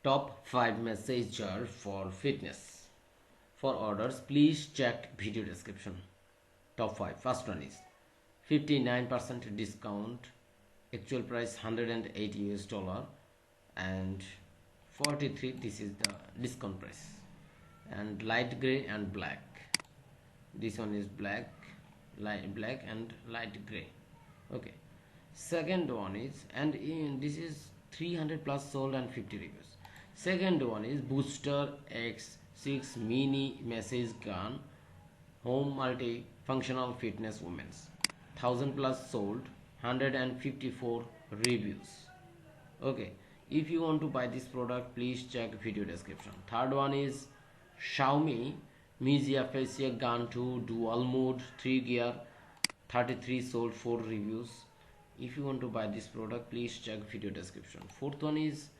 Top 5 messenger for fitness. For orders, please check video description. Top 5. First one is 59% discount. Actual price $108 and 43. This is the discount price. And light gray and black. This one is black, light black and light gray. Okay. Second one is, and this is 300 plus sold and 50 reviews. Second one is Booster X6 mini message gun, home multifunctional fitness women's, 1000 plus sold, 154 reviews. Okay, if you want to buy this product, please check video description. Third one is Xiaomi Mijia Fascia gun 2 dual mode 3 gear, 33 sold, 4 reviews. If you want to buy this product, please check video description. Fourth one is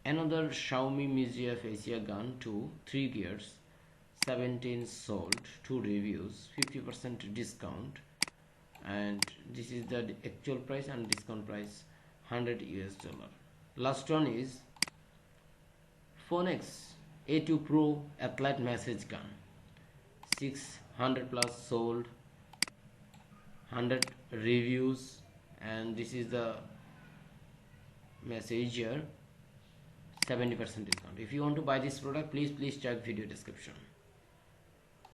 another Xiaomi Mijia Fascia gun 2 3 gears, 17 sold, 2 reviews, 50% discount, and this is the actual price and discount price $100. Last one is Ftness A2 Pro Athlete message gun, 600 plus sold, 100 reviews, and this is the messenger, 70% discount. If you want to buy this product, please check video description.